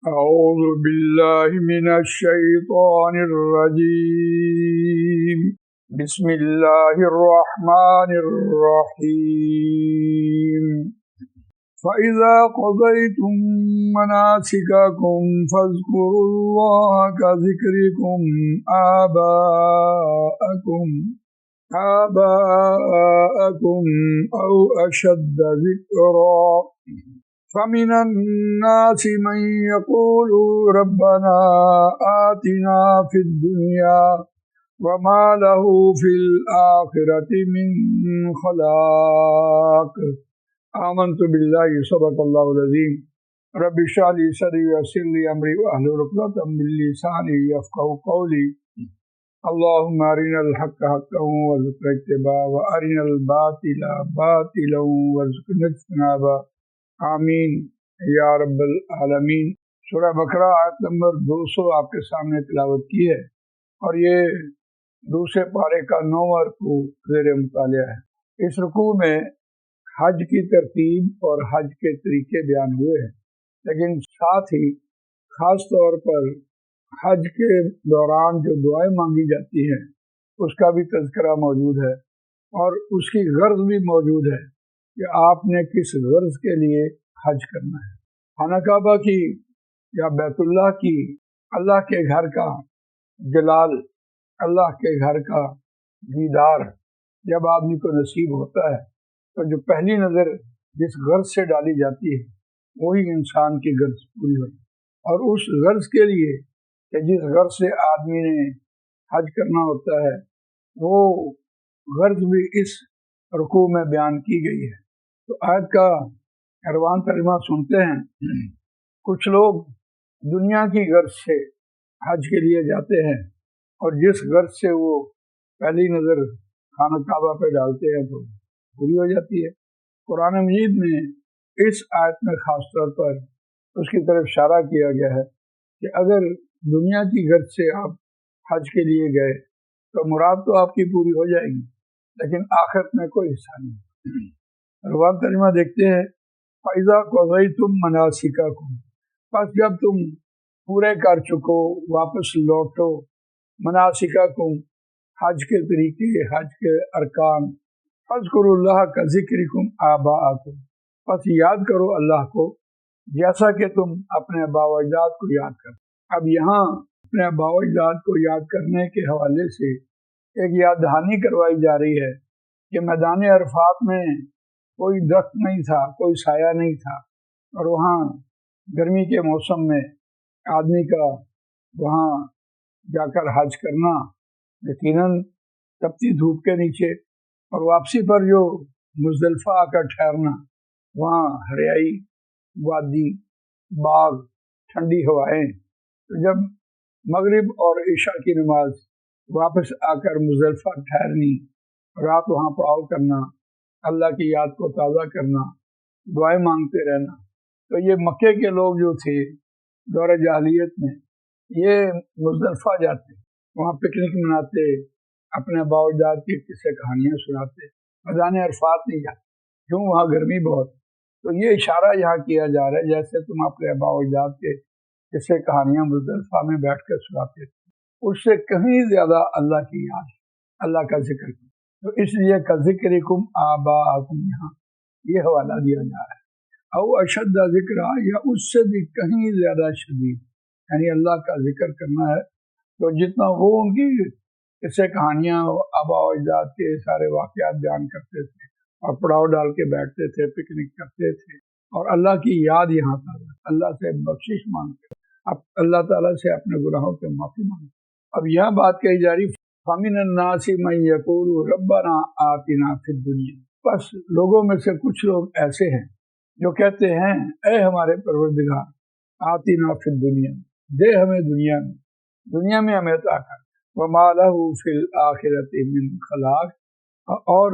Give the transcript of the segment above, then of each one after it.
أعوذ بالله من الشيطان الرجيم. بسم الله الرحمن الرحيم. فإذا قضيتم مناسككم فاذكروا الله كذكركم آباءكم أو أشد ذكرا. فمن الناس من يقول ربنا آتنا في الدنيا وما له في الآخرة من خلاق. آمنت بالله صدق الله العظيم. رب اشرح لي صدري ويسر لي أمري واحلل عقدة من لساني يفقهوا قولي. اللهم أرنا الحق حقا وارزقنا اتباعه وأرنا الباطل باطلا وارزقنا اجتنابه. آمین یا رب العالمین۔ سورہ بقرہ آیت نمبر 200 آپ کے سامنے تلاوت کی ہے، اور یہ دوسرے پارے کا 9واں رکوع زیر مطالعہ ہے۔ اس رکوع میں حج کی ترتیب اور حج کے طریقے بیان ہوئے ہیں، لیکن ساتھ ہی خاص طور پر حج کے دوران جو دعائیں مانگی جاتی ہیں اس کا بھی تذکرہ موجود ہے، اور اس کی غرض بھی موجود ہے کہ آپ نے کس غرض کے لیے حج کرنا ہے۔ خانہ کعبہ کی یا بیت اللہ کی، اللہ کے گھر کا جلال، اللہ کے گھر کا دیدار جب آدمی کو نصیب ہوتا ہے تو جو پہلی نظر جس غرض سے ڈالی جاتی ہے وہی انسان کی غرض پوری ہوتی ہے، اور اس غرض کے لیے کہ جس غرض سے آدمی نے حج کرنا ہوتا ہے وہ غرض بھی اس رکوع میں بیان کی گئی ہے۔ تو آیت کا عنوان ترجمہ سنتے ہیں۔ کچھ لوگ دنیا کی غرض سے حج کے لیے جاتے ہیں، اور جس غرض سے وہ پہلی نظر خانہ کعبہ پہ ڈالتے ہیں تو پوری ہو جاتی ہے۔ قرآن مجید میں اس آیت میں خاص طور پر اس کی طرف اشارہ کیا گیا ہے کہ اگر دنیا کی غرض سے آپ حج کے لیے گئے تو مراد تو آپ کی پوری ہو جائے گی، لیکن آخرت میں کوئی حصہ نہیں۔ روان ترجمہ دیکھتے ہیں۔ فَإِذَا قَضَيْتُم مَنَاسِكَكُم، پس جب تم پورے کر چکو، واپس لوٹو، مناسککم، حج کے طریقے، حج کے ارکان، فَاذْكُرُوا اللَّهَ كَذِكْرِكُمْ آبَاءَكُم، پس یاد کرو اللہ کو جیسا کہ تم اپنے آباء و اجداد کو یاد کرو۔ اب یہاں اپنے آباء و اجداد کو یاد کرنے کے حوالے سے ایک یاد دہانی کروائی جا رہی ہے کہ میدان عرفات میں کوئی درخت نہیں تھا، کوئی سایہ نہیں تھا، اور وہاں گرمی کے موسم میں آدمی کا وہاں جا کر حج کرنا یقیناً تپتی دھوپ کے نیچے، اور واپسی پر جو مزدلفہ آ کر ٹھہرنا، وہاں ہریائی، وادی، باغ، ٹھنڈی ہوائیں، تو جب مغرب اور عشاء کی نماز واپس آ کر مزدلفہ ٹھہرنی، رات وہاں پڑاؤ کرنا، اللہ کی یاد کو تازہ کرنا، دعائیں مانگتے رہنا، تو یہ مکے کے لوگ جو تھے دور جاہلیت میں یہ مزدلفہ جاتے، وہاں پکنک مناتے، اپنے آباء و اجداد کی قصے کہانیاں سناتے، میدان عرفات نہیں جاتے کیوں؟ وہاں گرمی بہت۔ تو یہ اشارہ یہاں کیا جا رہا ہے جیسے تم اپنے آباء و اجداد کے قصے کہانیاں مزدلفہ میں بیٹھ کر سناتے تھے، اس سے کہیں زیادہ اللہ کی یاد، اللہ کا ذکر کی، تو اس لیے کا ذکرکم آباءکم یہاں یہ حوالہ دیا جا رہا ہے۔ او اشد ذکر، یا اس سے بھی کہیں زیادہ شدید، یعنی اللہ کا ذکر کرنا ہے تو جتنا وہ ان کی قصے کہانیاں آباء و اجداد کے سارے واقعات بیان کرتے تھے اور پڑاؤ ڈال کے بیٹھتے تھے، پکنک کرتے تھے، اور اللہ کی یاد یہاں تھا، اللہ سے بخشش مانگتے، اب اللہ تعالیٰ سے اپنے گناہوں کے معافی مانگتے۔ اب یہاں بات کہی جا رہی فَمِنَ النَّاسِ مَن يَقُولُ رَبَّنَا آتِنَا فِي الدُّنْيَا، بس لوگوں میں سے کچھ لوگ ایسے ہیں جو کہتے ہیں اے ہمارے پروردگار، آتِنَا فِي الدُّنْيَا، دے ہمیں دنیا میں ہمیں عطا کر، وَمَا لَهُ فِي الْآخِرَةِ مِنْ خَلَاقٍ، اور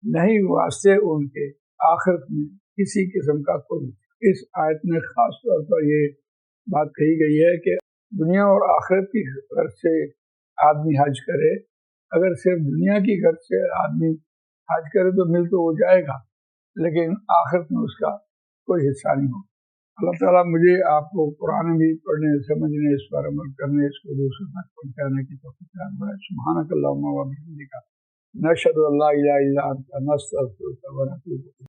نہیں واسطے ان کے آخرت میں کسی قسم کا کوئی۔ اس آیت میں خاص طور پر یہ بات کہی گئی ہے کہ دنیا اور آخرت کی غرض سے آدمی حج کرے، اگر صرف دنیا کی غرض سے آدمی حج کرے تو مل تو ہو جائے گا، لیکن آخرت میں اس کا کوئی حصہ نہیں ہوگا۔ اللہ تعالیٰ مجھے آپ کو قرآن بھی پڑھنے سمجھنے اس پر عمل کرنے اس کو دوسروں تک پہنچانے کی توفیق عطا فرمائے۔ سبحانک اللہم و بحمدک نشہد ان لا الہ الا انت نستغفرک و نتوب الیک۔